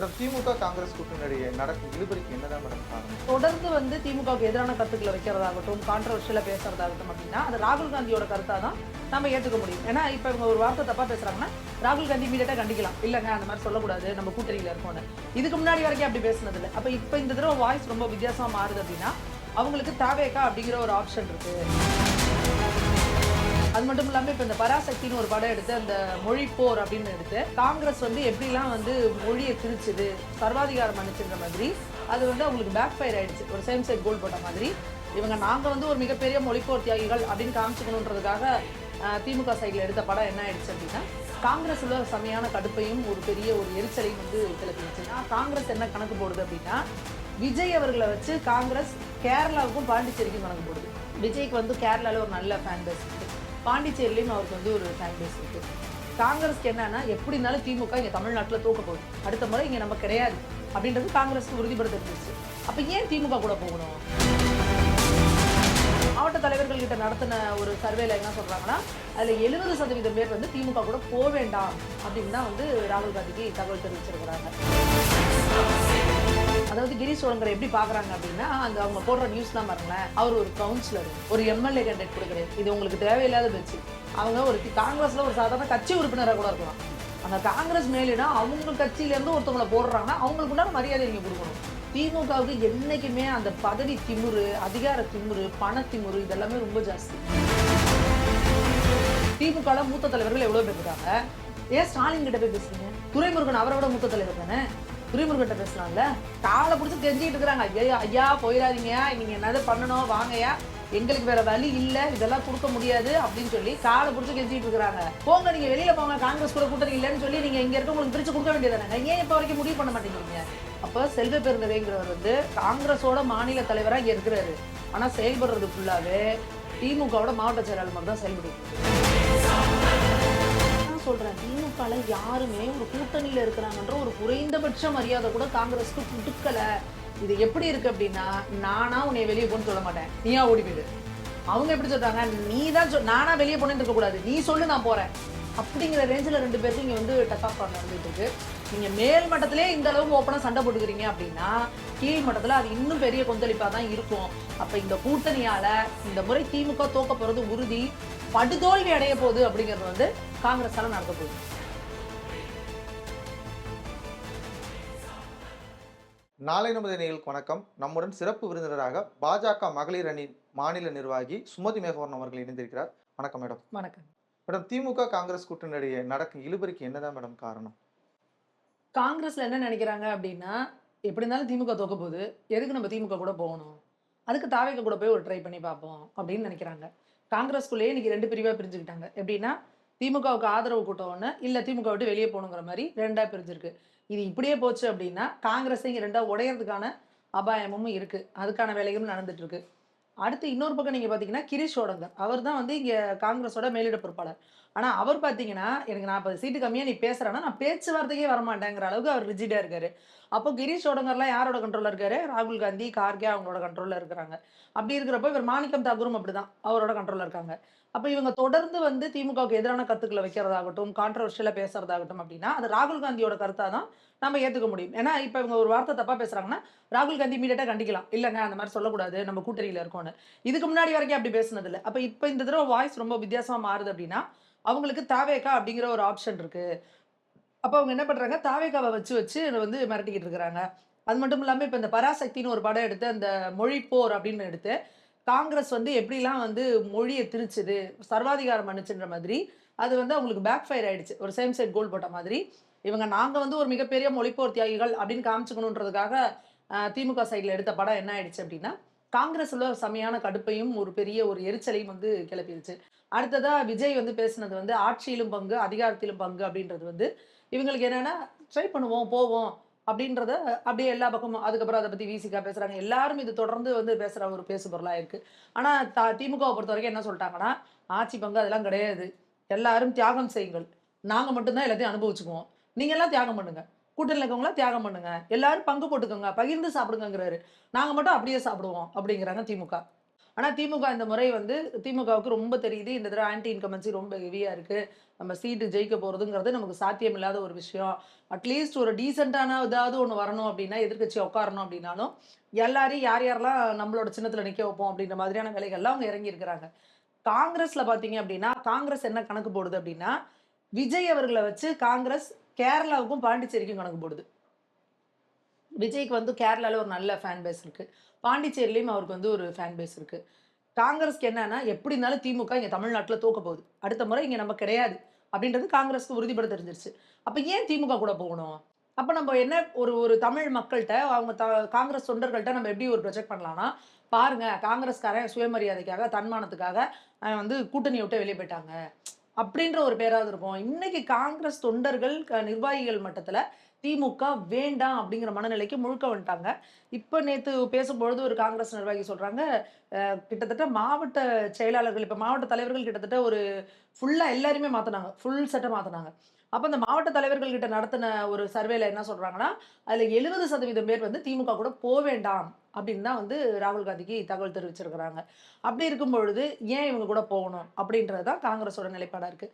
Madam திமுக காங்கிரஸ் கூட்டணியிடையே நடக்கும் இழுபறிக்கு என்னதான் madam காரணம்? தொடர்ந்து திமுகவுக்கு எதிரான கருத்துக்களை வைக்கிறதாகட்டும், கான்ட்ரவர்ஷியலா பேசுறதாகட்டும் அப்படின்னா அது ராகுல் காந்தியோட கருத்தா தான் நம்ம ஏற்றுக்க முடியும். ஏன்னா இப்போ இவங்க ஒரு வார்த்தை தப்பா பேசுறாங்கன்னா ராகுல் காந்தி இமீடியட்டா கண்டிக்கலாம். இல்லைங்க அந்த மாதிரி சொல்லக்கூடாது, நம்ம கூட்டணியில இருக்கோம்னு. இதுக்கு முன்னாடி வரைக்கும் அப்படி பேசுனது இல்லை. அப்போ இப்போ இந்த தடவை வாய்ஸ் ரொம்ப வித்தியாசமா மாறுது அப்படின்னா அவங்களுக்கு தாவேகா அப்படிங்கிற ஒரு ஆப்ஷன் இருக்கு. அது மட்டும் இல்லாமல் இப்போ இந்த பராசக்தின்னு ஒரு படம் எடுத்து அந்த மொழி போர் அப்படின்னு எடுத்து காங்கிரஸ் எப்படிலாம் மொழியை திரிச்சுது, சர்வாதிகாரம் அனுச்சுன்ற மாதிரி அது அவங்களுக்கு பேக் ஃபயர் ஆயிடுச்சு. ஒரு சேம் சைட் கோல் போட்ட மாதிரி இவங்க நாங்கள் ஒரு மிகப்பெரிய மொழிப்போர் தியாகிகள் அப்படின்னு காமிச்சுக்கணுன்றதுக்காக திமுக சைடில் எடுத்த படம் என்ன ஆயிடுச்சு அப்படின்னா காங்கிரஸில் செமையான கடுப்பையும் ஒரு பெரிய ஒரு எரிச்சலையும் கிளப்பிடுச்சுன்னா காங்கிரஸ் என்ன கணக்கு போடுது அப்படின்னா விஜய் அவர்களை வச்சு காங்கிரஸ் கேரளாவுக்கும் பாண்டிச்சேரிக்கும் கணக்கு போடுது. விஜய்க்கு கேரளாவில் ஒரு நல்ல ஃபேன் பேஸ் இருக்குது, பாண்டிச்சேரியிலையும் அவருக்கு ஒரு ஃபேன் பேஸ் இருக்குது. காங்கிரஸ்க்கு என்னன்னா எப்படி இருந்தாலும் திமுக இங்கே தமிழ்நாட்டில் தூக்க போகுது, அடுத்த முறை இங்கே நம்ம கிடையாது அப்படின்றது காங்கிரஸ்க்கு உறுதிப்படுத்திருந்துச்சு. அப்போ ஏன் திமுக கூட போகணும்? மாவட்ட தலைவர்கள் கிட்ட நடத்தின ஒரு சர்வேல என்ன சொல்றாங்கன்னா அதில் 70% பேர் திமுக கூட போக வேண்டாம் அப்படின்னு தான் ராகுல் காந்திக்கு தகவல் தெரிவிச்சிருக்கிறாங்க. அதாவது கிரீஷ் சோழங்கரை எப்படி பாக்குறாங்க அப்படின்னா அந்த அவங்க போடுற நியூஸ்லாம் பாருங்களேன், அவர் ஒரு கவுன்சிலர், ஒரு எம்எல்ஏ கேண்டிடேட் கூட கிடையாது. இது உங்களுக்கு தேவையில்லாத பேச்சு. அவங்க ஒரு காங்கிரஸ்ல ஒரு சாதாரண கட்சி உறுப்பினராக கூட இருக்கலாம். அந்த காங்கிரஸ் மேலிடம் அவங்க கட்சியில இருந்து ஒருத்தவங்களை போடுறாங்கன்னா அவங்களுக்கு உண்டான மரியாதை நீங்க கொடுக்கணும். திமுகவுக்கு என்னைக்குமே அந்த பதவி திமுரு, அதிகார திமுரு, பண திமுரு இதெல்லாமே ரொம்ப ஜாஸ்தி. திமுக மூத்த தலைவர்கள் எவ்வளவு பேர் இருக்காங்க. ஏன் ஸ்டாலின் கிட்ட போய் பேசுறீங்க? துரைமுருகன் அவரோட மூத்த தலைவர் தானே, துரைமுருகன் பேசலாம்ல. காலை பிடிச்சி தெரிஞ்சுக்கிட்டு இருக்கிறாங்க, ஐயா ஐயா போயிடாதீங்க, நீங்க என்னது பண்ணணும் வாங்கயா, எங்களுக்கு வேற வழி இல்லை, இதெல்லாம் கொடுக்க முடியாது அப்படின்னு சொல்லி காலை பிடிச்சி கெஞ்சிட்டு இருக்கிறாங்க. போங்க நீங்க வெளியில போங்க, காங்கிரஸ் கூட கூட்டணி இல்லைன்னு சொல்லி நீங்க இங்க இருக்க உங்களுக்கு பிரிச்சு கொடுக்க வேண்டியதானே, ஏன் இப்ப வரைக்கும் முடிவு பண்ண மாட்டேங்கிறீங்க? அப்ப செல்வ பெருந்தகைங்கிறவர் காங்கிரஸோட மாநில தலைவராக இங்க இருக்கிறாரு. ஆனா செயல்படுறது ஃபுல்லாவே திமுகவோட மாவட்ட செயலாளர் மாதிரி தான் செயல்படுது. சொல்றேன், திமுக யாருமே ஒரு கூட்டணியில இருக்கிறாங்கன்ற ஒரு குறைந்தபட்ச மரியாதை கூட காங்கிரஸ்க்கு கொடுக்கல. இது எப்படி இருக்கு அப்படின்னா, நானா உன்னை வெளியே போன்னு சொல்ல மாட்டேன், நீயா ஓடி போயிடு. அவங்க எப்படி சொல்றாங்க, நீ தான் நானா வெளியே போனேன்னு இருக்க கூடாது, நீ சொல்லு நான் போறேன் அப்படிங்கிற ரேஞ்சில் ரெண்டு பேருக்கு இங்க டச் ஆஃப் நடந்துட்டு இருக்கு. நீங்க மேல் மட்டத்திலே இந்த அளவுக்கு ஓப்பனா சண்டை போட்டுக்கிறீங்க அப்படின்னா கீழ் மட்டத்துல அது இன்னும் பெரிய கொந்தளிப்பா தான் இருக்கும். அப்ப இந்த கூட்டணியால இந்த முறை திமுக தோக்க போறது உறுதி, படுதோல்வி அடைய போகுது அப்படிங்கிறது காங்கிரஸால நடக்க போகுது. நாளை நமது நிகழ்ச்சி வணக்கம். நம்முடன் சிறப்பு விருந்தினராக பாஜக மகளிர் அணி மாநில நிர்வாகி சுமதி மேகவரன் அவர்கள் இணைந்திருக்கிறார். வணக்கம் மேடம். வணக்கம் மேடம். திமுக காங்கிரஸ் கூட்டணியிடையே நடக்கும் இழுபறிக்கு என்னதான் மேடம் காரணம்? காங்கிரஸ்ல என்ன நினைக்கிறாங்க அப்படின்னா, எப்படி இருந்தாலும் திமுக தோக்க போகுது, எதுக்கு நம்ம திமுக கூட போகணும், அதுக்கு தாவேக கூட போய் ஒரு ட்ரை பண்ணி பார்ப்போம் அப்படின்னு நினைக்கிறாங்க. காங்கிரஸ்குள்ளேயே இன்னைக்கு ரெண்டு பிரிவா பிரிஞ்சுக்கிட்டாங்க. எப்படின்னா திமுகவுக்கு ஆதரவு கூட்டம் ஒன்று, இல்லை திமுக விட்டு வெளியே போகணுங்கிற மாதிரி ரெண்டா பிரிஞ்சிருக்கு. இது இப்படியே போச்சு அப்படின்னா காங்கிரஸ் இங்கே ரெண்டா உடையறதுக்கான அபாயமும் இருக்கு, அதுக்கான வேலைகளும் நடந்துட்டு இருக்கு. அடுத்து இன்னொரு பக்கம் நீங்க பாத்தீங்கன்னா கிரீஷ் சோடங்கர், அவர் தான் இங்க காங்கிரஸோட மேலிட பொறுப்பாளர். ஆனா அவர் பாத்தீங்கன்னா எனக்கு 40 சீட்டு கம்மியா நீ பேசுறேன்னா நான் பேச்சுவார்த்தைக்கே வரமாட்டேங்கிற அளவுக்கு அவர் ரிஜிடா இருக்காரு. அப்போ கிரீஷ் சோடங்கர்லாம் யாரோட கண்ட்ரோல்ல இருக்காரு? ராகுல் காந்தி, கார்கே அவங்களோட கண்ட்ரோல்ல இருக்கிறாங்க. அப்படி இருக்கிறப்ப இவர் மாணிக்கம் தாக்கூரும் அப்படிதான் அவரோட கண்ட்ரோல்ல இருக்காங்க. அப்ப இவங்க தொடர்ந்து திமுகவுக்கு எதிரான கருத்துக்களை வைக்கிறதாகட்டும், கான்ட்ரவர்ஷியலா பேசுறதாகட்டும் அப்படின்னா அது ராகுல் காந்தியோட கருத்தா தான் நம்ம ஏத்துக்க முடியும். ஏன்னா இப்ப இவங்க ஒரு வார்த்தை தப்பா பேசுறாங்கன்னா ராகுல் காந்தி இமீடியட்டா கண்டிக்கலாம். இல்லைங்க அந்த மாதிரி சொல்லக்கூடாது, நம்ம கூட்டணியில இருக்கோம்னு. இதுக்கு முன்னாடி வரைக்கும் அப்படி பேசுனது இல்லை. அப்ப இப்ப இந்த தடவை வாய்ஸ் ரொம்ப வித்தியாசமா மாறுது அப்படின்னா அவங்களுக்கு தாவேகா அப்படிங்கிற ஒரு ஆப்ஷன் இருக்கு. அப்ப அவங்க என்ன பண்றாங்க, தாவேகாவை வச்சு மிரட்டிக்கிட்டு இருக்கிறாங்க. அது மட்டும் இல்லாம இப்ப இந்த பராசக்தின்னு ஒரு படம் எடுத்து அந்த மொழி போர் அப்படின்னு எடுத்து காங்கிரஸ் எப்படிலாம் மொழியை திரிச்சுது, சர்வாதிகாரம் அனுச்சுன்ற மாதிரி அது அவங்களுக்கு பேக் ஃபயர் ஆயிடுச்சு. ஒரு சேம் சைட் கோல் போட்ட மாதிரி இவங்க நாங்க ஒரு மிகப்பெரிய மொழிப்போர் தியாகிகள் அப்படின்னு காமிச்சுக்கணுன்றதுக்காக திமுக சைடில் எடுத்த படம் என்ன ஆயிடுச்சு அப்படின்னா காங்கிரஸ்ல செமையான கடுப்பையும் ஒரு பெரிய ஒரு எரிச்சலையும் கிளப்பிடுச்சு. அடுத்ததா விஜய் பேசுனது ஆட்சியிலும் பங்கு, அதிகாரத்திலும் பங்கு அப்படின்றது இவங்களுக்கு என்னன்னா ட்ரை பண்ணுவோம் போவோம் அப்படின்றத அப்படியே எல்லா பக்கமும் அதுக்கப்புறம் அதை பத்தி விசிகா பேசுறாங்க. எல்லாரும் இது தொடர்ந்து பேசுற ஒரு பேசு பொருளா இருக்கு. ஆனா திமுகவை பொறுத்த வரைக்கும் என்ன சொல்லிட்டாங்கன்னா, ஆட்சி பங்கு அதெல்லாம் கிடையாது, எல்லாரும் தியாகம் செய்யுங்கள், நாங்க மட்டும்தான் எல்லாத்தையும் அனுபவிச்சுக்குவோம், நீங்க எல்லாம் தியாகம் பண்ணுங்க, கூட்டணியில் இருக்கவங்களா தியாகம் பண்ணுங்க, எல்லாரும் பங்கு போட்டுக்கோங்க, பகிர்ந்து சாப்பிடுங்கிறாரு. நாங்க மட்டும் அப்படியே சாப்பிடுவோம் அப்படிங்கிறாங்க திமுக. ஆனா திமுக இந்த முறை வந்து திமுகவுக்கு ரொம்ப தெரியுது இந்த தடவை ஆன்டி இன்கமன்சி ரொம்ப ஹெவியா இருக்கு, நம்ம சீட்டு ஜெயிக்க போறதுங்கிறது நமக்கு சாத்தியம் இல்லாத ஒரு விஷயம். அட்லீஸ்ட் ஒரு டீசென்டான ஏதாவது ஒன்று வரணும் அப்படின்னா, எதிர்க்கட்சி உட்காரணும் அப்படின்னாலும் எல்லாரையும் யார் யாரெல்லாம் நம்மளோட சின்னத்துல நிக்க வைப்போம் அப்படின்ற மாதிரியான வேலைகள்லாம் அவங்க இறங்கி இருக்கிறாங்க. காங்கிரஸ்ல பாத்தீங்க அப்படின்னா, காங்கிரஸ் என்ன கணக்கு போடுது அப்படின்னா, விஜய் அவர்களை வச்சு காங்கிரஸ் கேரளாவுக்கும் பாண்டிச்சேரிக்கும் கணக்கு போடுது. விஜய்க்கு வந்து கேரளால ஒரு நல்ல ஃபேன் பேஸ் இருக்கு. பாண்டிச்சேரியிலயும் அவருக்கு வந்து ஒரு ஃபேன் பேஸ் இருக்கு. காங்கிரஸ்க்கு என்னன்னா, எப்படி இருந்தாலும் திமுக இங்க தமிழ்நாட்டுல தோக்க போகுது. அடுத்த முறை இங்க நம்ம கிடையாது. அப்படின்றது காங்கிரஸ்க்கு உறுதிப்பட தெரிஞ்சிருச்சு. அப்ப ஏன் திமுக கூட போகணும்? அப்ப நம்ம என்ன ஒரு ஒரு தமிழ் மக்கள்ட்ட, அவங்க காங்கிரஸ் தொண்டர்கள்ட்ட நம்ம எப்படி ஒரு ப்ரொஜெக்ட் பண்ணலாம்னா, பாருங்க காங்கிரஸ்காரன் சுயமரியாதைக்காக, தன்மானத்துக்காக வந்து கூட்டணிய விட்டு வெளிய போயிட்டாங்க. அப்படின்ற ஒரு பேராவது இருக்கும். இன்னைக்கு காங்கிரஸ் தொண்டர்கள், நிர்வாகிகள் மட்டத்துல திமுக வேண்டாம் அப்படிங்கிற மனநிலைக்கு முழுக்க வந்துட்டாங்க. இப்ப நேத்து பேசும்பொழுது ஒரு காங்கிரஸ் நிர்வாகி சொல்றாங்க, கிட்டத்தட்ட மாவட்ட செயலாளர்கள், இப்ப மாவட்ட தலைவர்கள் கிட்டத்தட்ட ஒரு ஃபுல்லா எல்லாரையுமே மாத்துனாங்க. ஃபுல் செட்ட மாத்துனாங்க. அப்ப அந்த மாவட்ட தலைவர்கள் கிட்ட நடத்தின ஒரு சர்வேல என்ன சொல்றாங்கன்னா, அதுல 70% பேர் வந்து திமுக கூட வேண்டாம் அப்படின்னு தான் வந்து ராகுல் காந்திக்கு தகவல் தெரிவிச்சிருக்கிறாங்க. அப்படி இருக்கும் பொழுது, ஏன் இவங்க கூட போகணும்? அப்படின்றது தான் காங்கிரஸோட நிலைப்பாடா இருக்கு.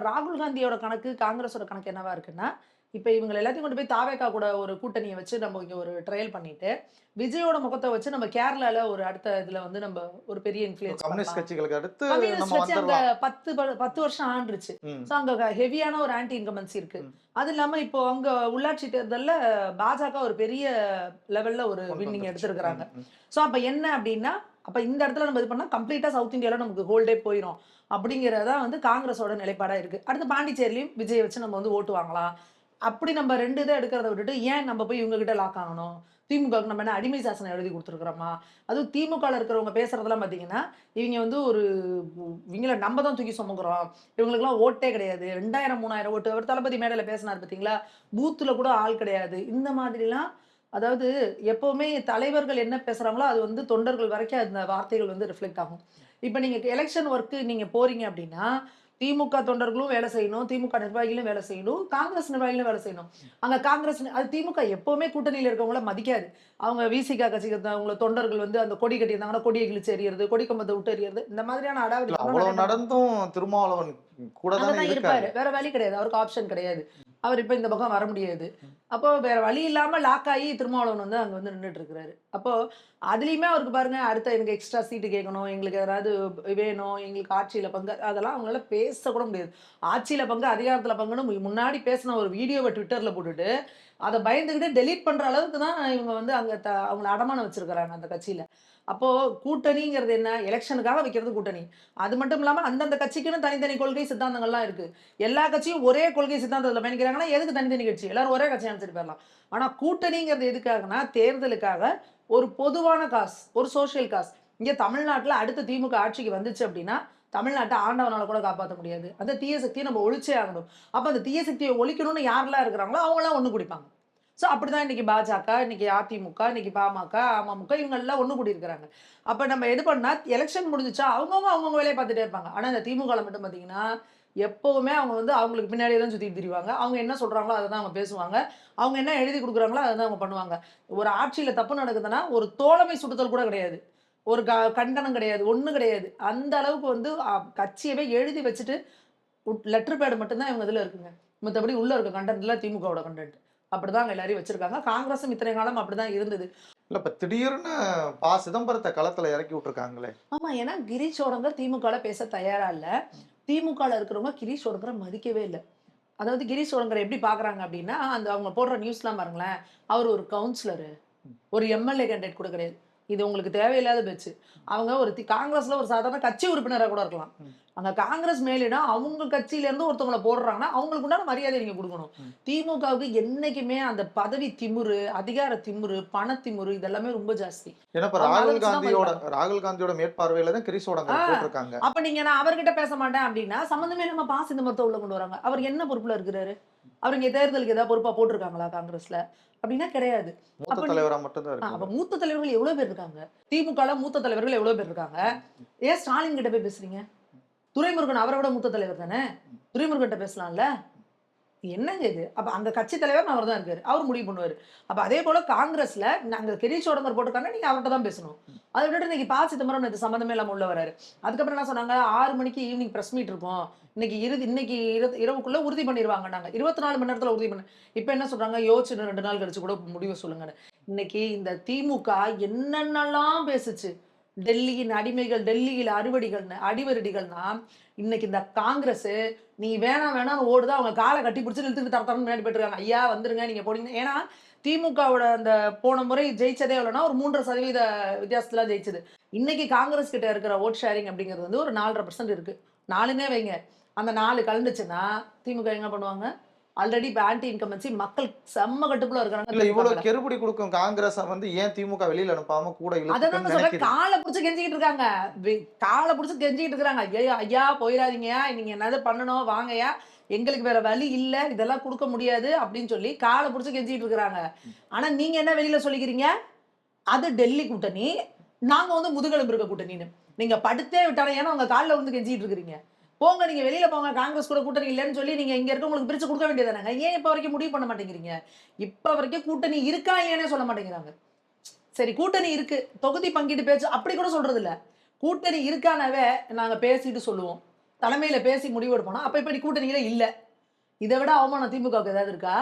ராகுல் காந்தியோட கணக்கு, காங்கிரஸோட கணக்கு என்னவா இருக்குன்னா, இப்ப இவங்கள எல்லாத்தையும் கொண்டு போய் தாவேகா கூட ஒரு கூட்டணிய வச்சு நம்ம இங்க ஒரு ட்ரையல் பண்ணிட்டு, விஜயோட முகத்த வச்சு நம்ம கேரளால ஒரு அடுத்த இதுல வந்து நம்ம ஒரு பெரிய இன்ஃப்ளூயன்ஸ் கம்யூனிஸ்ட் பண்ணலாம். கட்சிகளுக்கு அடுத்து கம்யூனிஸ்ட் நம்ம வச்சு அங்க வந்துடலாம். 10 வருஷம் ஆண்டுருச்சு. ம், சோ அங்க ஹெவியான ஒரு ஆன்டி இன்கம்பன்சி இருக்கு. ம். அது இல்லாம இப்போ அங்க உள்ளாட்சி தேர்தல்ல பாஜக ஒரு பெரிய லெவல்ல ஒரு கொண்டு வின்னிங் வந்துருச்சு. எடுத்திருக்கிறாங்க. ம். சோ அப்ப என்ன அப்டின்னா, அப்ப இந்த இடத்துல நம்ம இது பண்ணா கம்ப்ளீட்டா சவுத் இந்தியால நமக்கு ஹோல்டே போயிரும். அப்படிங்கிறது தான் வந்து காங்கிரஸோட நிலைப்பாடா இருக்கு. அடுத்து பாண்டிச்சேரியிலயும் விஜய வச்சு நம்ம வந்து ஓட்டு வாங்கலாம். அப்படி நம்ம 2 இத எடுக்கிறத விட்டுட்டு, ஏன் நம்ம போய் இவங்க கிட்ட லாக் ஆகணும்? திமுகவுக்கு நம்ம என்ன அடிமை சாசனம் எழுதி குடுத்துருக்கிறோமா? அதுவும் திமுகல இருக்கிறவங்க பேசுறதெல்லாம் பார்த்தீங்கன்னா, இவங்க வந்து ஒரு இவங்கள நம்ம தான் தூக்கி சுமக்குறோம். இவங்களுக்கெல்லாம் ஓட்டே கிடையாது. 2000, 3000 ஓட்டு. அவர் தளபதி மேடையில பேசினாரு பார்த்தீங்களா? பூத்துல கூட ஆள் கிடையாது. இந்த மாதிரிலாம் அதாவது எப்பவுமே தலைவர்கள் என்ன பேசுறாங்களோ, அது வந்து தொண்டர்கள் வரைக்கும் அந்த வார்த்தைகள் வந்து ரிஃப்ளெக்ட் ஆகும். இப்ப நீங்க எலக்ஷன் ஒர்க் நீங்க போறீங்க அப்படின்னா, திமுக தொண்டர்களும் வேலை செய்யணும், திமுக நிர்வாகிகளும் வேலை செய்யணும், காங்கிரஸ் நிர்வாகிகளும் வேலை செய்யணும். அங்க காங்கிரஸ் அது திமுக எப்பவுமே கூட்டணியில இருக்கவங்கள மதிக்காது. அவங்க விசிக கட்சிக்கு அவங்கள தொண்டர்கள் வந்து அந்த கொடி கட்டியிருந்தாங்கன்னா, கொடிய கிழிச்சு எறியறது, கொடி கம்பத்த விட்டு எறியறது, இந்த மாதிரியான அடாவடி இல்ல அவ்வளவு நடந்தும் திருமாவளவன் கூட தானே அங்கதான் இருக்காரு. இருப்பாரு. வேற வழி கிடையாது. அவருக்கு ஆப்ஷன் கிடையாது. அவர் இப்ப இந்த பக்கம் வர முடியாது. அப்போ வேற வழி இல்லாம லாக் ஆயி திருமாவளவன் வந்து அங்க வந்து நின்னுட்டு இருக்கிறாரு. அப்போ அதுலயுமே அவருக்கு பாருங்க, அடுத்து எனக்கு எக்ஸ்ட்ரா சீட்டு கேட்கணும், எங்களுக்கு ஏதாவது வேணும், எங்களுக்கு ஆட்சியில பங்கு, அதெல்லாம் அவங்களால பேசக்கூட முடியாது. ஆட்சியில பங்கு, அதிகாரத்துல பங்குன்னு முன்னாடி பேசின ஒரு வீடியோவ ட்விட்டர்ல போட்டுட்டு, அத பயந்துகிட்டு டெலீட் பண்ற அளவுக்கு தான் இவங்க வந்து அங்க அவங்கள அடமானம் வச்சிருக்கிறாங்க அந்த கட்சியில. அப்போ கூட்டணிங்கிறது என்ன? எலக்ஷனுக்காக வைக்கிறது கூட்டணி. அது மட்டும் இல்லாம அந்தந்த கட்சிக்குன்னு தனித்தனி கொள்கை, சித்தாந்தங்கள்லாம் இருக்கு. எல்லா கட்சியும் ஒரே கொள்கை சித்தாந்தத்துல பயணிக்கிறாங்கன்னா, எதுக்கு தனித்தனி கட்சி? எல்லாரும் ஒரே கட்சி அமைச்சுட்டு போயிரலாம். ஆனா கூட்டணிங்கிறது எதுக்காகன்னா, தேர்தலுக்காக ஒரு பொதுவான காஸ், ஒரு சோசியல் காஸ். இங்க தமிழ்நாட்டுல அடுத்து திமுக ஆட்சிக்கு வந்துச்சு அப்படின்னா, தமிழ்நாட்ட ஆண்டவனால கூட காப்பாத்த முடியாது. அந்த தீய சக்திய நம்ம ஒழிச்சே ஆகணும். அப்ப அந்த தீய சக்திய ஒழிக்கணும்னு யாரெல்லாம் இருக்கிறாங்களோ, அவங்கலாம் ஒண்ணு கூடிப்பாங்க. சோ அப்படிதான் இன்னைக்கு பாஜக, இன்னைக்கு அதிமுக, இன்னைக்கு பாமக, அமமுக இவங்க எல்லாம் ஒண்ணு கூடியிருக்கிறாங்க. அப்ப நம்ம எது பண்ணா எலக்ஷன் முடிஞ்சுச்சா அவங்கவங்க வேலைய பார்த்துட்டே இருப்பாங்க. ஆனா இந்த திமுகல மட்டும் பார்த்தீங்கன்னா, எப்பவுமே அவங்க வந்து அவங்களுக்கு பின்னாடியே தான் சுத்திட்டு திரிவாங்க. அவங்க என்ன சொல்றாங்களோ அத தான் அவங்க பேசுவாங்க. அவங்க என்ன எழுதி குடுக்குறாங்களோ அத தான் அவங்க பண்ணுவாங்க. ஒரு ஆட்சியில தப்பு நடக்குதுன்னா, ஒரு தோழமை சுட்டுதல் கூட கிடையாது. ஒரு கண்டனம் கிடையாது. ஒண்ணும் கிடையாது. அந்த அளவுக்கு வந்து கட்சியவே எழுதி வச்சுட்டு லெட்டர் பேட் மட்டும் தான் இவங்க இதுல இருக்குங்க. மத்தபடி உள்ள இருக்க கன்டென்ட்லாம் திமுகவோட கன்டென்ட். அப்படிதான் அங்க எல்லாரையும் வச்சிருக்காங்க. காங்கிரஸும் இத்தனை காலம் அப்படிதான் இருந்தது. இல்ல இப்ப திடீர்னு சிதம்பரத்த களத்துல இறக்கி விட்டுருக்காங்களே. ஆமா. ஏன்னா கிரீஷ் சோடங்கர் திமுகல பேச தயாரா இல்ல. திமுகல இருக்கிறவங்க கிரீஷ் சோடங்கர மதிக்கவே இல்ல. அதாவது கிரீஷ் சோடங்கர எப்படி பார்க்குறாங்க அப்படின்னா, அந்த அவங்க போடுற நியூஸ்லாம் பாருங்களேன். அவர் ஒரு கவுன்சிலரு. ஒரு எம்எல்ஏ கேண்டிடேட் கூட கிடையாது. இது உங்களுக்கு தேவையில்லாத பேச்சு. அவங்க ஒரு காங்கிரஸ்ல ஒரு சாதாரண கட்சி உறுப்பினரா கூட இருக்கலாம். ம். அங்க காங்கிரஸ் மேலிடம் அவங்க கட்சியில இருந்து ஒருத்தவங்கள போடுறாங்கன்னா, அவங்களுக்கு உண்டான மரியாதை நீங்க குடுக்கணும். ம். திமுகவுக்கு என்னைக்குமே அந்த பதவி திமிரு, அதிகார திமிரு, பண திமிரு இதெல்லாமே ரொம்ப ஜாஸ்தி. ஏன்னா இப்ப அவங்க அத வச்சு தான் மதிப்பாங்க. ராகுல் காந்தியோட மேற்பார்வையில தான் கிரீஷோடங்க ஆ. போட்டிருக்காங்க. அப்ப நீங்க நான் அவர்கிட்ட பேச மாட்டேன் அப்டின்னா, சம்மந்தமே இல்லாம சிதம்பரத்த உள்ள கொண்டு வராங்க. அவர் என்ன பொறுப்புல இருக்கிறாரு? அவர் இங்க தேர்தலுக்கு ஏதாவது பொறுப்பா போட்டுருக்காங்களா காங்கிரஸ்ல? அப்டின்னா கிடையாது. மூத்த அப்ப தலைவரா மட்டும் தான் அப்ப இருக்காங்க. மூத்த தலைவர்கள் எவ்வளவு பேர் இருக்காங்க? திமுகல மூத்த தலைவர்கள் எவ்வளவு பேர் இருக்காங்க? ஏன் ஸ்டாலின் கிட்ட போய் பேசுறீங்க? துரைமுருகன் அவரை விட மூத்த தலைவர் தானே? துரைமுருகன்ட்ட பேசலாம்ல? என்னங்க இது? அப்ப அங்க கட்சி தலைவர் அவர் தான் இருக்காரு. அவர் முடிவு பண்ணுவாரு. அப்ப அதே போல காங்கிரஸ்ல நாங்க கிரீஷ் சோடங்கர் போட்டிருக்காங்கன்னா, நீங்க அவர்ட்ட தான் பேசணும். அத விட்டுட்டு இன்னைக்கு சிதம்பரம் நேத்து சம்மந்தமே இல்லாம உள்ள வராரு. அதுக்கப்புறம் என்ன சொன்னாங்க, 6 மணிக்கு ஈவினிங் பிரஸ் மீட் இருக்கும். இன்னைக்கு இரவுக்குள்ள உறுதி பண்ணிருவாங்கன்னாங்க. 24 மணி நேரத்துல உறுதி பண்ண இப்ப என்ன சொல்றாங்க, யோசிச்சு 2 நாள் கழிச்சு கூட முடிவு சொல்லுங்கன்னு. இன்னைக்கு இந்த திமுக என்னென்னலாம் பேசுச்சு. டெல்லியின் அடிமைகள், டெல்லியில அடிவருடிகள்னா, இன்னைக்கு இந்த காங்கிரஸ் நீ வேணாம் வேணாம்னு ஓடுது. அவங்க கால கட்டி பிடிச்சு இழுத்துட்டு தரன்னு முன்னாடி போயிட்டுருக்காங்க. ஐயா வந்துருங்க நீங்க போனீங்க. ஏன்னா திமுகவோட அந்த போன முறை ஜெயிச்சதே எவ்வளோனா ஒரு 3.5% வித்தியாசத்துல ஜெயிச்சது. இன்னைக்கு காங்கிரஸ் கிட்ட இருக்கிற ஓட் ஷேரிங் அப்படிங்கிறது வந்து ஒரு 4.5% இருக்கு. 4ன்னே வைங்க. அந்த 4 கலந்துச்சுன்னா திமுக என்ன பண்ணுவாங்க? ஆல்ரெடி இப்ப ஆன்டி இன்கம்பன்சி மக்கள் செம்ம கட்டுக்குள்ள இருக்காங்க இல்ல திமுக இவ்வளவு மேல. கெடுபிடி கொடுக்கும் காங்கிரஸ வந்து ஏன் திமுக வெளியில அனுப்பாம கூட அததாங்க இழுத்துக்கன்னு சொல்றேன். நினைக்குது. கால புடிச்சு கெஞ்சிக்கிட்டு இருக்காங்க. கால புடிச்சு கெஞ்சிக்கிட்டு இருக்காங்க. ஐயா ஐயா போயிறாதீங்கயா. நீங்க என்னது பண்ணணும் வாங்கயா. எங்களுக்கு வேற வழி இல்ல. இதெல்லாம் குடுக்க முடியாது அப்படின்னு சொல்லி கால புடிச்சு கெஞ்சிக்கிட்டு இருக்காங்க. ஆனா நீங்க என்ன வெளியில சொல்லிக்கிறீங்க? அது டெல்லி கூட்டணி. நாங்க வந்து முதுகெலும்பு இருக்க கூட்டணின்னு. நீங்க படுத்தே விட்டாலும் ஏன்னா உங்க கால்ல விழுந்து கெஞ்சிட்டு இருக்கிறீங்க. போங்க நீங்க வெளியில போங்க. காங்கிரஸ் கூட கூட்டணி இல்லன்னு சொல்லி நீங்க இங்க இருக்கவங்களுக்கு பிரிச்சு குடுக்க வேண்டியதுதானங்க. ஏன் இப்ப வரைக்கும் முடிவு பண்ண மாட்டேங்கிறீங்க? இப்ப வரைக்கும் கூட்டணி இருக்கா இல்லையானே சொல்ல மாட்டேங்கிறாங்க. சரி கூட்டணி இருக்கு. தொகுதி பங்கீடு பேச்சு அப்படி கூட சொல்றது இல்ல. கூட்டணி இருக்கானாவே நாங்க பேசிட்டு சொல்லுவோம். தலைமையில பேசி முடிவெடுப்போம். அப்ப இப்ப நீ கூட்டணியில இல்ல. இத விட அவமானம் திமுகவுக்கு ஏதாவது இருக்கா?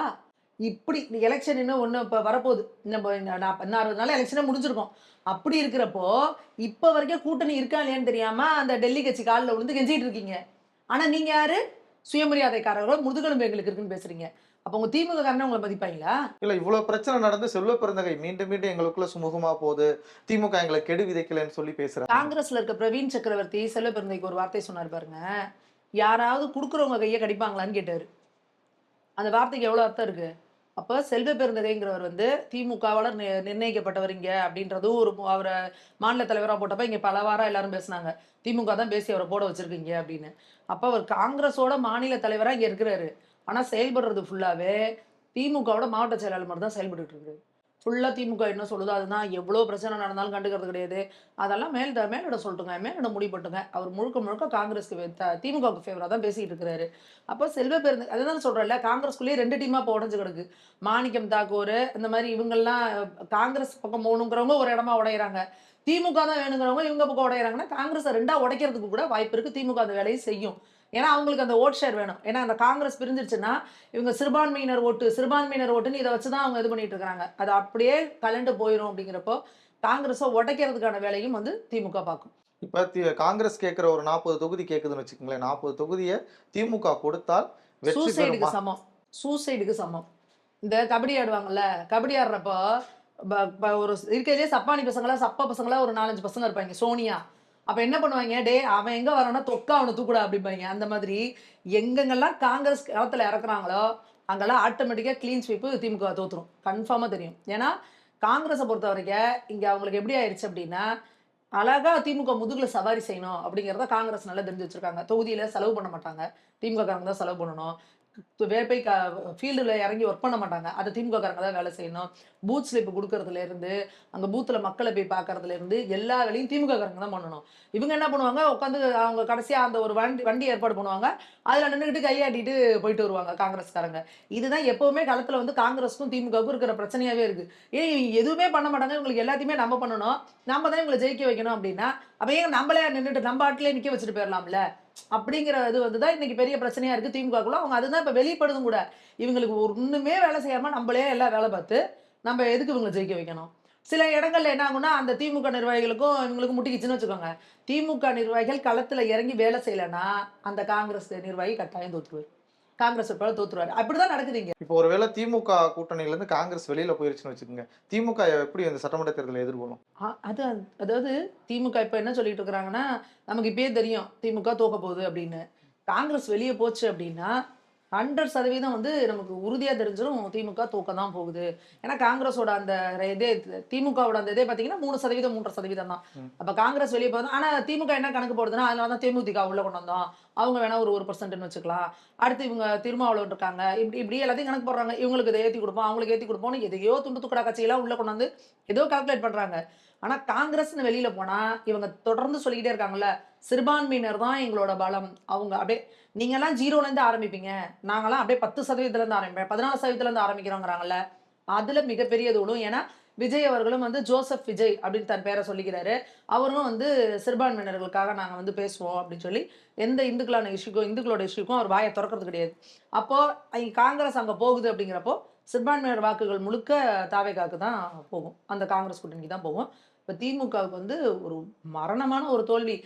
இப்படி எலக்ஷன் இன்னும் ஒண்ணு இப்ப வரப்போகுது. இன்னும் 60 நாள்ல எலக்ஷனே முடிஞ்சிருக்கும். அப்படி இருக்கிறப்போ, இப்ப வரைக்கும் கூட்டணி இருக்கா இல்லையான்னு தெரியாம அந்த டெல்லி கட்சி கால்ல விழுந்து கெஞ்சிட்டு இருக்கீங்க. ஆனா நீங்க யாரு? சுயமரியாதைக்காரர்களோ முதுகெலும்பு எங்களுக்கு இருக்குன்னு பேசுறீங்க. அப்ப உங்க திமுக காரனே உங்கள மதிப்பாய்ங்களா? இல்ல இவ்வளவு பிரச்சனை நடந்து செல்வ பெருந்தகை மீண்டும் மீண்டும் எங்களுக்குள்ள சுமூகமா போகுது. திமுக எங்களை கெடு விதைக்கலன்னு சொல்லி பேசுறாங்க. காங்கிரஸ்ல இருக்க பிரவீன் சக்கரவர்த்தி செல்வ பெருந்தைக்கு ஒரு வார்த்தை சொன்னாரு பாருங்க. யாராவது குடுக்குறவங்க கைய கடிப்பாங்களான்னு கேட்டாரு. அந்த வார்த்தைக்கு எவ்வளவு அர்த்தம் இருக்கு? அப்ப செல்வ பெருந்தகைங்கிறவர் வந்து திமுகவால நிர்ணயிக்கப்பட்டவர் இங்க அப்படின்றதும் ஒரு அவர மாநில தலைவரா போட்டப்ப இங்க பல வாரம் எல்லாரும் பேசுனாங்க. திமுக தான் பேசி அவர போட வச்சிருக்கீங்க அப்படின்னு. அப்ப அவர் காங்கிரஸோட மாநில தலைவரா இங்க இருக்கிறாரு. ஆனா செயல்படுறது ஃபுல்லாவே திமுகவோட மாவட்ட செயலாளர் மட்டும் தான் செயல்பட்டுட்டு இருக்காரு. ஃபுல்லா திமுக என்ன சொல்லுதோ அதுதான். எவ்வளோ பிரச்சனை நடந்தாலும் கண்டுக்கிறது கிடையாது. அதெல்லாம் மேலிடம் சொல்லட்டுங்க. மேலிடம் முடிவு பண்ணட்டுங்க. அவர் முழுக்க முழுக்க காங்கிரஸ்க்கு திமுகவுக்கு ஃபேவரா தான் பேசிட்டு இருக்கிறாரு. அப்ப செல்வ பெருந்து அதுதான் சொல்றேன்ல, காங்கிரஸ்குள்ளேயே 2 டீமா இப்போ உடைஞ்சு கிடக்கு. மாணிக்கம் தாக்கூர் இந்த மாரி இவங்கெல்லாம் காங்கிரஸ் பக்கம் போகணுங்கிறவங்க ஒரு இடமா உடையறாங்க. திமுக தான் வேணுங்கிறவங்க இவங்க பக்கம் உடையறாங்கன்னா, காங்கிரஸ 2ஆ உடைக்கிறதுக்கு கூட வாய்ப்பு இருக்கு. திமுக அந்த வேலையை செய்யும். ஏன்னா, அவங்களுக்கு அந்த வோட் ஷேர் வேணும். ஏன்னா, அந்த காங்கிரஸ் பிரிஞ்சிருச்சுன்னா, இவங்க சிறுபான்மையினர் ஓட்டுன்னு இத வச்சு தான் அவங்க இது பண்ணிட்டு இருக்காங்க. அது அப்படியே கலண்டு போயிரும் அப்படிங்கிறப்போ, காங்கிரஸ உடைக்கிறதுக்கான வேலையும் வந்து திமுக பார்க்கும். இப்ப காங்கிரஸ் கேட்கிற ஒரு 40 தொகுதி கேக்குதுன்னு வச்சுக்கோங்களேன். 40 தொகுதிய திமுக கொடுத்தால் வெற்றி சூசைடுக்கு பெறுமா? சமம். சூசைடுக்கு சமம். இந்த கபடி ஆடுவாங்கல்ல, கபடி ஆடுறப்போ ஒரு இருக்கிறதுலயே சப்பானி பசங்களா, சப்ப பசங்களா ஒரு 4, 5 பசங்க இருப்பாய்ங்க. சோனியா. அப்ப என்ன பண்ணுவாய்ங்க, "டேய் அவன் எங்க வரான்னா தொக்கா அவன தூக்குடா" அப்படிம்பாய்ங்க. அந்த மாதிரி எங்கெங்கெல்லாம் காங்கிரஸ் களத்துல இறக்குறாங்களோ, அங்கெல்லாம் ஆட்டோமேட்டிக்கா கிளீன் ஸ்வீப் திமுக தோத்துரும். கன்ஃபார்மா தெரியும். ஏன்னா, காங்கிரஸ பொறுத்தவரைக்கும் இங்க அவங்களுக்கு எப்படி ஆயிருச்சு அப்படின்னா, அழகா திமுக முதுகுல சவாரி செய்யணும் அப்படிங்கிறத காங்கிரஸ் நல்லா தெரிஞ்சு வச்சிருக்காங்க. தொகுதியில செலவு பண்ண மாட்டாங்க. திமுக காரங்க தான் செலவு பண்ணணும். வேற போய் ஃபீல்டுல இறங்கி ஒர்க் பண்ண மாட்டாங்க. அத திமுக காரங்க தான் வேலை செய்யணும். பூத் ஸ்லிப் குடுக்கறதுல இருந்து, அங்க பூத்ல மக்கள போய் பார்க்கறதுல இருந்து, எல்லா வேலையும் திமுக காரங்க தான் பண்ணணும். இவங்க என்ன பண்ணுவாங்க, உட்காந்து அவங்க கடைசியா அந்த ஒரு வண்டி ஏற்பாடு பண்ணுவாங்க. அதுல நின்னுகிட்டு கையாட்டிட்டு போயிட்டு வருவாங்க காங்கிரஸ்காரங்க. இதுதான் எப்பவுமே களத்துல வந்து காங்கிரஸ்க்கும் திமுகவுக்கும் இருக்கிற பிரச்சனையாவே இருக்கு. ஏன் இவங்க எதுவுமே பண்ண மாட்டாங்க. இவங்களுக்கு எல்லாத்தையுமே நம்ம பண்ணணும். நம்ம தான் இவங்கள ஜெயிக்க வைக்கணும் அப்படின்னா, அப்ப ஏன் நம்மளே நின்னுட்டு நம்ம ஆட்களே நிக்க வச்சுட்டு போயிரலாம்ல. அப்படிங்கிற இது வந்து தான் இன்னைக்கு பெரிய பிரச்சனையா இருக்கு திமுகக்குள்ள. அவங்க அதுதான் இப்ப வெளிப்படுதும் கூட. இவங்களுக்கு ஒண்ணுமே வேலை செய்யாம நம்மளே எல்லாம் வேலை பார்த்து, நம்ம எதுக்கு இவங்கள ஜெயிக்க வைக்கணும்? சில இடங்கள்ல என்ன ஆகும்னா, அந்த திமுக நிர்வாகிகளுக்கும் இவங்களுக்கும் முட்டிக்கிச்சுன்னு வச்சுக்கோங்க. திமுக நிர்வாகிகள் களத்துல இறங்கி வேலை செய்யலன்னா, அந்த காங்கிரஸ் நிர்வாகி கட்டாயம் தோத்துருவாரு. காங்கிரஸ் வேட்பாளர் தோத்துருவாரு. அப்படிதான் நடக்குது இங்க. இப்போ ஒருவேளை திமுக கூட்டணியில இருந்து காங்கிரஸ் வெளியில போயிருச்சுன்னு வச்சுக்கோங்க. திமுக எப்படி அந்த சட்டமன்ற தேர்தலை எதிர்கொள்ளும்? அது அதாவது திமுக இப்ப என்ன சொல்லிட்டு இருக்கிறாங்கன்னா, நமக்கு இப்பயே தெரியும் திமுக தோக்க போகுது அப்படின்னு. காங்கிரஸ் வெளிய போச்சு அப்படின்னா, 100% வந்து நமக்கு உறுதியா தெரிஞ்சிரும் திமுக தோக்க தான் போகுது. ஏன்னா காங்கிரஸோட அந்த இதே திமுகவோட அந்த இதே பார்த்தீங்கன்னா 3%, 3.5% தான். ம். அப்ப காங்கிரஸ் வெளிய போகுது. ஆனா திமுக என்ன கணக்கு போடுதுன்னா, அதனால தான் தேமுதிக உள்ள கொண்டு வந்தோம். அவங்க வேணா ஒரு 1%ன்னு வச்சுக்கலாம். அடுத்து இவங்க திருமாவளவன் இருக்காங்க. இப்படி எல்லாத்தையும் கணக்கு போடுறாங்க. இவங்களுக்கு இத ஏத்தி குடுப்போம், அவங்களுக்கு ஏத்தி குடுப்போம்னு எதையோ துண்டு துக்கடா கட்சியெல்லாம் உள்ள கொண்டாந்து ஏதோ கால்குலேட் பண்றாங்க. ஆனா காங்கிரஸ்ன்னு வெளியில போனா, இவங்க தொடர்ந்து சொல்லிக்கிட்டே இருக்காங்கல்ல, சிறுபான்மையினர் தான் எங்களோட பலம். அவங்க அப்படியே நீங்கலாம் 0லேருந்து ஆரம்பிப்பீங்க. நாங்கலாம் அப்படியே 10% ஆரம்பிப்பேன். 14% ஆரம்பிக்கிறோங்கிறாங்கல்ல. அதுல மிகப்பெரிய தூளும். ஏன்னா, விஜய் அவர்களும் வந்து ஜோசப் விஜய் அப்படின்னு தன் பேரை சொல்லிக்கிறாரு. அவரும் வந்து சிறுபான்மையினர்களுக்காக நாங்க வந்து பேசுவோம் அப்படின்னு சொல்லி, எந்த இந்துக்களோட இஷ்யூக்கும் அவர் வாயை தொறக்கிறது கிடையாது. அப்போ காங்கிரஸ் அங்க போகுது அப்படிங்கிறப்போ, சிறுபான்மையினர் வாக்குகள் முழுக்க தாவேகாவுக்கு தான் போகும். அந்த காங்கிரஸ் கூட்டணிக்கு தான் போகும். இப்ப திமுகவுக்கு வந்து ஒரு மரணமான ஒரு தோல்வி.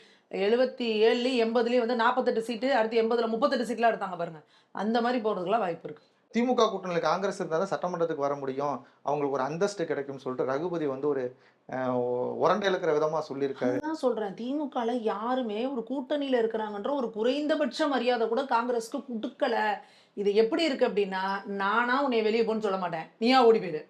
77லயும் 80லயும் வந்து 48 சீட்டு, அடுத்து 80ல 38 சீட்லாம் எடுத்தாங்க பாருங்க. அந்த மாரி போறதுக்குலாம் வாய்ப்பு இருக்கு. திமுக கூட்டணியில காங்கிரஸ் இருந்தா தான் சட்டமன்றத்துக்கு வர முடியும். அவங்களுக்கு ஒரு அந்தஸ்து கிடைக்கும்னு சொல்லிட்டு ரகுபதி வந்து ஒரு உரண்டை இழுக்கிற விதமா சொல்லியிருக்காரு. அதுதான் சொல்றேன். திமுகல யாருமே ஒரு கூட்டணியில இருக்கிறாங்கன்ற ஒரு குறைந்தபட்ச மரியாதை கூட காங்கிரஸ்க்கு குடுக்கல. இது எப்படி இருக்கு அப்படின்னா, நானா உன்னைய வெளிய போன்னு சொல்ல மாட்டேன். நீயா ஓடி போயிரு.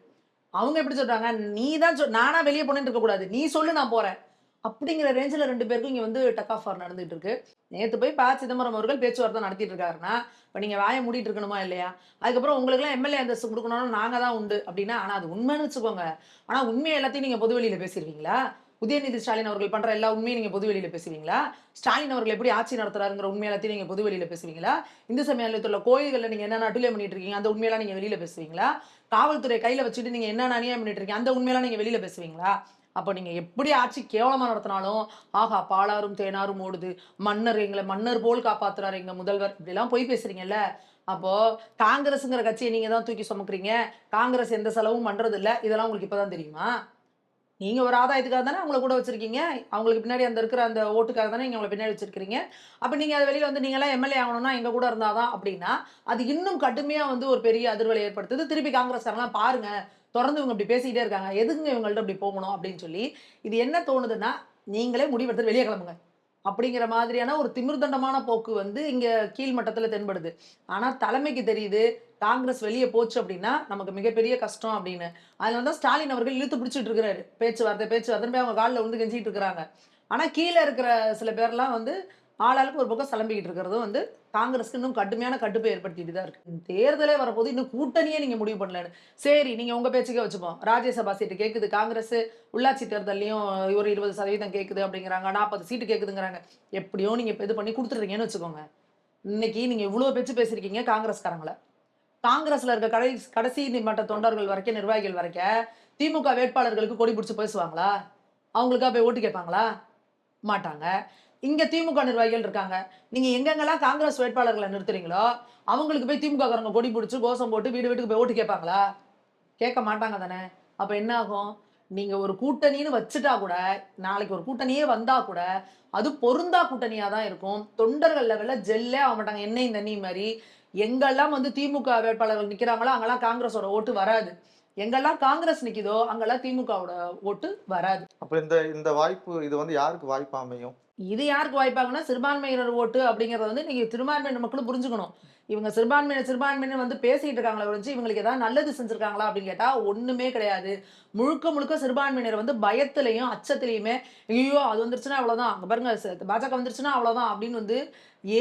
அவங்க எப்படி சொல்றாங்க, நீ தான் நானா வெளிய போனேன்னு இருக்கக்கூடாது. நீ சொல்லு நான் போறேன். அப்படிங்கிற ரேஞ்சில 2 பேருக்கும் இங்க வந்து டக் ஆஃப் வார் நடந்துட்டு இருக்கு. நேத்து போய் சிதம்பரம் அவர்கள் பேச்சுவார்த்தை நடத்திட்டு இருக்காருன்னா, இப்ப நீங்க வாய மூடிட்டு இருக்கணுமா இல்லையா? அதுக்கப்புறம் உங்களுக்கெல்லாம் எம்எல்ஏ அந்தஸ்து குடுக்கணும்னு நாங்க தான் உண்டு அப்படின்னா, ஆனா அது உண்மைன்னு வச்சுக்கோங்க. ஆனா உண்மைய எல்லாத்தையும் நீங்க பொது வெளியில பேசிருவீங்களா? உதயநிதி ஸ்டாலின் அவர்கள் பண்ற எல்லா உண்மையும் நீங்க பொது வெளியில பேசுவீங்களா? ஸ்டாலின் அவர்கள் எப்படி ஆட்சி நடத்துறாருங்கிற உண்மை எல்லாத்தையும் நீங்க பொது வெளியில பேசுவீங்களா? இந்து சமயத்துல கோயில்கள்ல நீங்க என்னென்ன அட்டூழியம் பண்ணிட்டு இருக்கீங்க, அந்த உண்மையெல்லாம் நீங்க வெளியில பேசுவீங்களா? காவல்துறை கையில வச்சுட்டு நீங்க என்னென்ன அநியாயம் பண்ணிட்டு இருக்கீங்க, அந்த உண்மையெல்லாம் நீங்க வெளியில பேசுவீங்களா? அப்ப நீங்க எப்படி ஆட்சி கேவலமா நடத்தினாலும், ஆஹா பாலாரும் தேனாரும் ஓடுது, மன்னர் போல் காப்பாத்துறாரு எங்க முதல்வர், இப்படிலாம் பொய் பேசுறீங்கல்ல. அப்போ காங்கிரஸ்ங்கிற கட்சியை நீங்க தான் தூக்கி சுமக்குறீங்க. காங்கிரஸ் எந்த செலவும் பண்றது இல்ல. இதெல்லாம் உங்களுக்கு இப்பதான் தெரியுமா? நீங்க ஒரு ஆதாயத்துக்காக தானே அவங்கள கூட வச்சிருக்கீங்க. அவங்களுக்கு பின்னாடி அந்த இருக்கிற அந்த ஓட்டுக்காக தானே நீங்க அவங்கள பின்னாடி வச்சிருக்கிறீங்க. அப்ப நீங்க அது வெளியில வந்து நீங்கலாம் எம்எல்ஏ ஆகணும்னா எங்க கூட இருந்தா தான் அப்படின்னா, அது இன்னும் கடுமையா வந்து ஒரு பெரிய அதிர்வலை ஏற்படுத்துது. திருப்பி காங்கிரஸ்காரங்கலாம் பாருங்க, தொடர்ந்து இவங்க இப்படி பேசிக்கிட்டே இருக்காங்க. எதுக்குங்க இவங்கள்ட்ட இப்படி போகணும் அப்படின்னு சொல்லி, இது என்ன தோணுதுன்னா, நீங்களே முடிவெடுத்துட்டு வெளிய கிளம்புங்க. அப்படிங்கிற மாதிரியான ஒரு திமிர்தண்டமான போக்கு வந்து இங்க கீழ் மட்டத்துல தென்படுது. ஆனா தலைமைக்கு தெரியுது, காங்கிரஸ் வெளிய போச்சு அப்படின்னா, நமக்கு மிகப்பெரிய கஷ்டம் அப்படின்னு. அதனால தான் ஸ்டாலின் அவர்கள் இழுத்து பிடிச்சிட்டு இருக்கிறாரு. பேச்சுவார்த்தைன்னு போய் அவங்க கால்ல விழுந்து கெஞ்சிட்டு இருக்கிறாங்க. ஆனா கீழ இருக்கிற சில பேர்லாம் வந்து ஆளாளுக்கு ஒரு பக்கம் சலம்பிக்கிட்டு இருக்கிறதும் வந்து காங்கிரஸ்க்கு இன்னும் கடுமையான கடுப்பை ஏற்படுத்திட்டு தான் இருக்கு. தேர்தலே வரப்போது இன்னும் கூட்டணியே நீங்க முடிவு பண்ணலன்னு. சரி நீங்க உங்க பேச்சுக்கே வச்சுப்போம். ராஜ்யசபா சீட்டு கேக்குது காங்கிரஸ், உள்ளாட்சி தேர்தல்லையும் ஒரு 20% கேக்குது அப்படிங்கிறாங்க. 40 சீட்டு கேக்குதுங்கிறாங்க. எப்படியோ நீங்க இது பண்ணி குடுத்துடுறீங்கன்னு வச்சுக்கோங்க. இன்னைக்கு நீங்க இவ்வளவு பேச்சு பேசியிருக்கீங்க காங்கிரஸ்காரங்கள. காங்கிரஸ்ல இருக்க கடைசி மட்ட தொண்டர்கள் வரைக்கும், நிர்வாகிகள் வரைக்கும் திமுக வேட்பாளர்களுக்கு கொடி பிடிச்சு பேசுவாங்களா? அவங்களுக்கா போய் ஓட்டு கேட்பாங்களா? மாட்டாங்க. இங்க திமுக நிர்வாகிகள் இருக்காங்க. நீங்க எங்கெங்கெல்லாம் காங்கிரஸ் வேட்பாளர்கள நிறுத்துறீங்களோ, அவங்களுக்கு போய் திமுக காரங்க கொடி பிடிச்சு கோஷம் போட்டு வீடு வீட்டுக்கு போய் ஓட்டு கேட்பாங்களா? கேட்க மாட்டாங்க தானே. அப்ப என்ன ஆகும்? நீங்க ஒரு கூட்டணின்னு வச்சுட்டா கூட, நாளைக்கு ஒரு கூட்டணியே வந்தா கூட, அது பொருந்தா கூட்டணியா தான் இருக்கும். தொண்டர்கள் லெவல்ல ஜெல்லே ஆக மாட்டாங்க. எண்ணெயும் தண்ணியும் மாரி. எங்கெல்லாம் வந்து திமுக வேட்பாளர்கள் நிக்கிறாங்களோ, அங்கெல்லாம் காங்கிரஸோட ஓட்டு வராது. எங்கெல்லாம் காங்கிரஸ் நிக்குதோ, அங்கெல்லாம் திமுகவோட ஓட்டு வராது. அப்ப இந்த இந்த வாய்ப்பு இது வந்து யாருக்கு வாய்ப்பு அமையும்? இது யாருக்கு வாய்ப்பாகும்னா, சிறுபான்மையினர் ஓட்டு அப்படிங்கிறத வந்து நீங்க சிறுபான்மையினர் மக்களும் புரிஞ்சுக்கணும். இவங்க சிறுபான்மையினர் வந்து பேசிட்டு இருக்காங்களே ஒழிஞ்சு, இவங்களுக்கு ஏதாவது நல்லது செஞ்சிருக்காங்களா அப்படின்னு கேட்டா, ஒண்ணுமே கிடையாது. முழுக்க முழுக்க சிறுபான்மையினர் வந்து பயத்திலயும், அச்சத்திலயுமே, ஐயோ அது வந்துருச்சுன்னா அவ்வளவுதான். அங்க பாருங்க பாஜக வந்துருச்சுன்னா அவ்வளவுதான் அப்படின்னு வந்து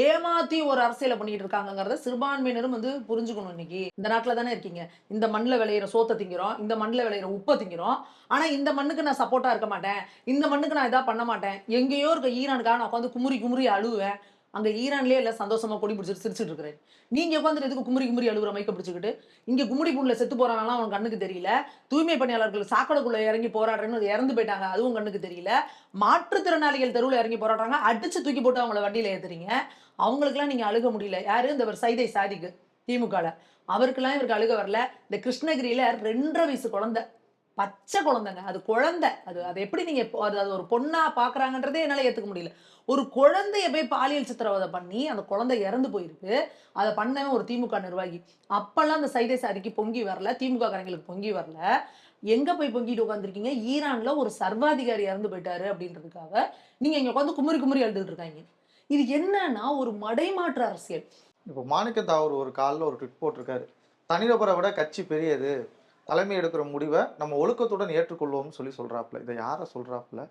ஏமாத்தி ஒரு அரசியல பண்ணிட்டு இருக்காங்கங்கிறத சிறுபான்மையினரும் வந்து புரிஞ்சுக்கணும் இன்னைக்கு. இந்த நாட்டுல தானே இருக்கீங்க. இந்த மண்ணுல விளையிற சோத்த திங்கிறோம். இந்த மண்ணுல விளையிற உப்ப திங்கிறோம். ஆனா இந்த மண்ணுக்கு நான் சப்போர்ட்டா இருக்க மாட்டேன். இந்த மண்ணுக்கு நான் இதா பண்ண மாட்டேன். எங்கேயோ இருக்க ஈரானுக்காக நான் உட்காந்து குமுறி குமுறி அழுவேன். அங்க ஈரான்லயே எல்லாம் சந்தோஷமா கொடி பிடிச்சிட்டு சிரிச்சிட்டு இருக்கிறேன். நீங்க உட்காந்துட்டு எதுக்கு குமுறி குமுறி அழுகுற மைக்க பிடிச்சுக்கிட்டு? இங்க கும்மிடி பூண்ல செத்து போறானலாம் அவன் கண்ணுக்கு தெரியல. தூய்மை பணியாளர்கள் சாக்கடைக்குள்ள இறங்கி போராடுறேன்னு இறந்து போயிட்டாங்க. அதுவும் கண்ணுக்கு தெரியல. மாற்றுத்திறனாளிகள் தெருவுல இறங்கி போராடுறாங்க. அடிச்சு தூக்கி போட்டு அவங்கள வண்டியில ஏத்துறீங்க. அவங்களுக்கெல்லாம் நீங்க அழுக முடியல. யாரு? இந்த சைதை சாதிக்கு திமுகல. அவருக்கெல்லாம் இவருக்கு அழுக வரல. இந்த கிருஷ்ணகிரியில 2.5 வயசு குழந்தை. பச்சை குழந்தைங்க. அது குழந்தை. அது எப்படி நீங்க அது ஒரு பொண்ணா பார்க்குறாங்கன்றதே என்னால ஏத்துக்க முடியல. ஒரு குழந்தைய போய் பாலியல் சித்திரவதை பண்ணி, அந்த குழந்தை இறந்து போயிருக்கு. அத பண்ணவன் ஒரு திமுக நிர்வாகி. அப்பல்லாம் அந்த சைதை சாதிக்கு பொங்கி வரல. திமுக காரங்களுக்கு பொங்கி வரல. எங்க போய் பொங்கிட்டு உட்கார்ந்திருக்கீங்க? ஈரான்ல ஒரு சர்வாதிகாரி இறந்து போயிட்டாரு அப்படின்றதுக்காக, நீங்க இங்க உட்கார்ந்து குமுறி குமுறி அழுதுட்டு இருக்காங்க. இது என்னன்னா ஒரு மடைமாற்று அரசியல். இப்போ மாணிக்க தாகூர் ஒரு கால்ல ஒரு ட்வீட் போட்டிருக்காரு. தனிநபரை விட கட்சி பெரியது. தலைமை எடுக்கிற முடிவை நம்ம ஒழுக்கத்துடன் ஏற்றுக்கொள்வோம்னு சொல்றாப்புல. இதை யார சொல்றாப்புல?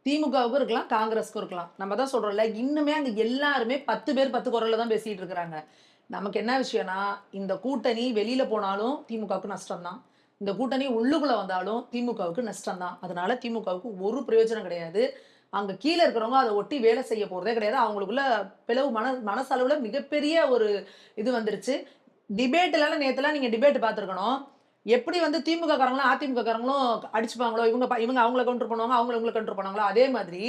திமுகவுக்கும் இருக்கலாம், காங்கிரஸ்க்கும் இருக்கலாம். நம்ம தான் சொல்றோம்ல, இன்னுமே அங்க எல்லாருமே 10 பேர் 10 குரல்ல தான் பேசிட்டு இருக்கிறாங்க. நமக்கு என்ன விஷயம்னா, இந்த கூட்டணி வெளியில போனாலும் திமுகவுக்கு நஷ்டம் தான். இந்த கூட்டணி உள்ளுக்குள்ள வந்தாலும் திமுகவுக்கு நஷ்டம் தான். அதனால திமுகவுக்கு ஒரு பிரயோஜனம் கிடையாது. அங்க கீழே இருக்கிறவங்க அதை ஒட்டி வேலை செய்ய போறதே கிடையாது. அவங்களுக்குள்ள பிளவு மனசளவுல மிகப்பெரிய ஒரு இது வந்துருச்சு. டிபேட்லாம் நேத்துலாம் நீங்க டிபேட் பார்த்துருக்கணும். எப்படி வந்து திமுக காரங்களும், அதிமுக காரங்களும் அடிச்சுப்பாங்களோ, இவங்க அவங்கள கவுண்டர் பண்ணுவாங்க, அவங்கள இவங்கள கவுண்டர் பண்ணுவாங்களோ, அதே மாதிரி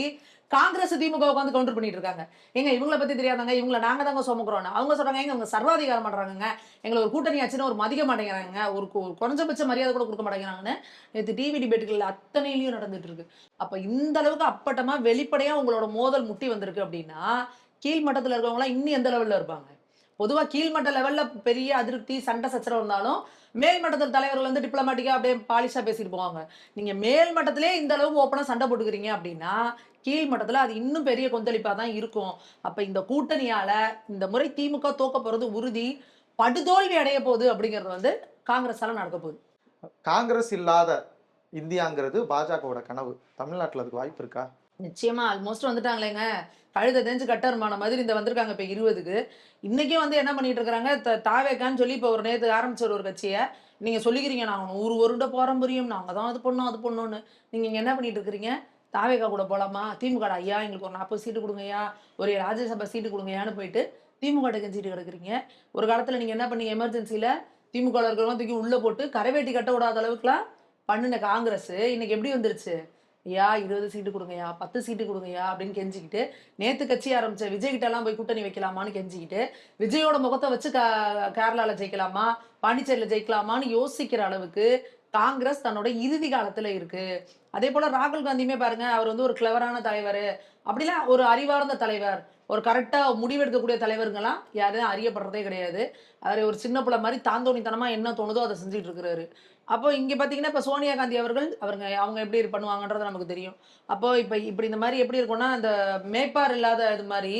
காங்கிரஸ் திமுக உட்காந்து கவுண்டர் பண்ணிட்டு இருக்காங்க. ஏங்க இவங்கள பத்தி தெரியாதாங்க, இவங்கள நாங்க தாங்க சுமக்குறோம்னு. அவங்க சொல்றாங்க, ஏங்க இவங்க சர்வாதிகாரம் பண்றாங்கங்க, எங்களை ஒரு கூட்டணி ஆச்சுன்னு ஒரு மதிக்க மாட்டேங்கிறாங்க, ஒரு குறைஞ்சபட்ச மரியாதை கூட கொடுக்க மாட்டேங்கிறாங்கன்னு நேற்று டிவி டிபேட்டுகள் அத்தனையிலையும் நடந்துட்டு இருக்கு. அப்ப இந்த அளவுக்கு அப்பட்டமா வெளிப்படையா உங்களோட மோதல் முட்டி வந்திருக்கு அப்படின்னா, கீழ் மட்டத்துல இருக்கவங்க இன்னும் எந்த லெவல்ல இருப்பாங்க? பொதுவா கீழ்மட்ட லெவல்ல பெரிய அதிருப்தி சண்டை சச்சரவு இருந்தாலும் மேல் மட்டத்தில் தலைவர்கள் வந்து டிப்ளமேட்டிக்கா அப்படியே பாலிஷா பேசிட்டு போவாங்க. நீங்க மேல் மட்டத்திலே இந்த அளவுக்கு ஓப்பனா சண்டை போட்டுக்கிறீங்க அப்படின்னா கீழ் மட்டத்துல அது இன்னும் பெரிய கொந்தளிப்பா தான் இருக்கும். அப்ப இந்த கூட்டணியால இந்த முறை திமுக தோக்க போறது உறுதி. படுதோல்வி அடைய போகுது அப்படிங்கிறது வந்து காங்கிரஸால நடக்க போகுது. காங்கிரஸ் இல்லாத இந்தியாங்கிறது பாஜகவோட கனவு. தமிழ்நாட்டுல அதுக்கு வாய்ப்பு இருக்கா? நிச்சயமா ஆல்மோஸ்ட் வந்துட்டாங்களேங்க. கழுத தெரிஞ்சு கட்டருமான மாதிரி இந்த வந்திருக்காங்க இப்ப 20க்கு. இன்னைக்கும் வந்து என்ன பண்ணிட்டு இருக்காங்க, தாவேக்கான்னு சொல்லி இப்ப ஒரு நேத்து ஆரம்பிச்ச ஒரு கட்சிய நீங்க சொல்லிக்கிறீங்க, நாங்க 100 வருட பாரம்பரியம், நாங்க தான் அது பண்ணோம் அது பண்ணோம்னு. நீங்க இங்க என்ன பண்ணிட்டு இருக்கிறீங்க? தாவேக்கா கூட போலாமா? திமுக ஐயா எங்களுக்கு ஒரு 40 சீட்டு கொடுங்கய்யா, ஒரு ராஜ்யசபா சீட்டு கொடுங்கய்யான்னு போயிட்டு திமுக கெஞ்சிட்டு கிடக்குறீங்க. ஒரு காலத்துல நீங்க என்ன பண்ணீங்க, எமர்ஜென்சில திமுக இருக்கிறவங்க தூக்கி உள்ள போட்டு கரைவேட்டி கட்ட விடாத அளவுக்குலாம் பண்ணுன காங்கிரஸ் இன்னைக்கு எப்படி வந்துருச்சு? ஐயா 20 சீட்டு கொடுங்கய்யா, 10 சீட்டு கொடுங்கய்யா அப்படின்னு கெஞ்சிக்கிட்டு, நேத்து கட்சி ஆரம்பிச்ச விஜய் கிட்ட எல்லாம் போய் கூட்டணி வைக்கலாமான்னு கெஞ்சிக்கிட்டு, விஜயோட முகத்தை வச்சு கேரளால ஜெயிக்கலாமா, பாண்டிச்சேரியில ஜெயிக்கலாமான்னு யோசிக்கிற அளவுக்கு காங்கிரஸ் தன்னோட இறுதி காலத்துல இருக்கு. அதே போல ராகுல் காந்தியுமே பாருங்க, அவர் வந்து ஒரு கிளவரான தலைவர், அப்படிலாம் ஒரு அறிவார்ந்த தலைவர், ஒரு கரெக்டா முடிவெடுக்கக்கூடிய தலைவருங்கெல்லாம் யாரும் அறியப்படுறதே கிடையாது. அவர் ஒரு சின்ன பிள்ளை மாதிரி தாந்தோணித்தனமா என்ன தோணுதோ அதை செஞ்சுட்டு இருக்கிறாரு. அப்போ இங்க பாத்தீங்கன்னா இப்ப சோனியா காந்தி அவர்கள் அவங்க எப்படி பண்ணுவாங்கன்றது நமக்கு தெரியும். அப்போ இப்ப இப்படி இந்த மாதிரி எப்படி இருக்கும்னா, அந்த மேய்ப்பார் இல்லாத இது மாதிரி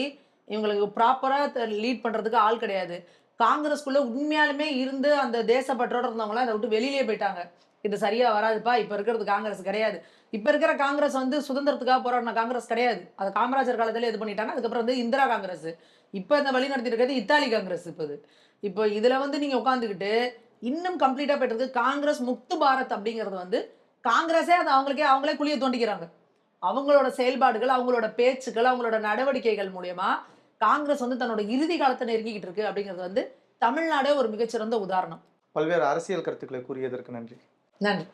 இவங்களுக்கு ப்ராப்பரா லீட் பண்றதுக்கு ஆள் கிடையாது. காங்கிரஸ்குள்ள உண்மையாலுமே இருந்து அந்த தேசப்பற்றோட இருந்தவங்களாம் அதை விட்டு வெளியிலே போயிட்டாங்க. இது சரியா வராதுப்பா, இப்ப இருக்கிறது காங்கிரஸ் கிடையாது. இப்ப இருக்கிற காங்கிரஸ் வந்து சுதந்திரத்துக்காக போராடின காங்கிரஸ் கிடையாது. அது காமராஜர் காலத்துல இது பண்ணிட்டாங்க. அதுக்கப்புறம் வந்து இந்திரா காங்கிரஸ். இப்ப இந்த வழி நடத்திட்டு இருக்கிறது இத்தாலி காங்கிரஸ். இப்போ இதுல வந்து நீங்க உட்காந்துக்கிட்டு இன்னும் கம்ப்ளீட்டா போயிட்டு காங்கிரஸ் முக்து பாரத் அப்படிங்கிறது வந்து காங்கிரஸே அது அவங்களே குழிய தோண்டிக்கிறாங்க. அவங்களோட செயல்பாடுகள், அவங்களோட பேச்சுக்கள், அவங்களோட நடவடிக்கைகள் மூலியமா காங்கிரஸ் வந்து தன்னோட இறுதி காலத்தை நெருங்கிக்கிட்டு இருக்கு அப்படிங்கிறது வந்து தமிழ்நாடே ஒரு மிகச்சிறந்த உதாரணம். பல்வேறு அரசியல் கருத்துக்களை கூறியதற்கு நன்றி. நன்றி.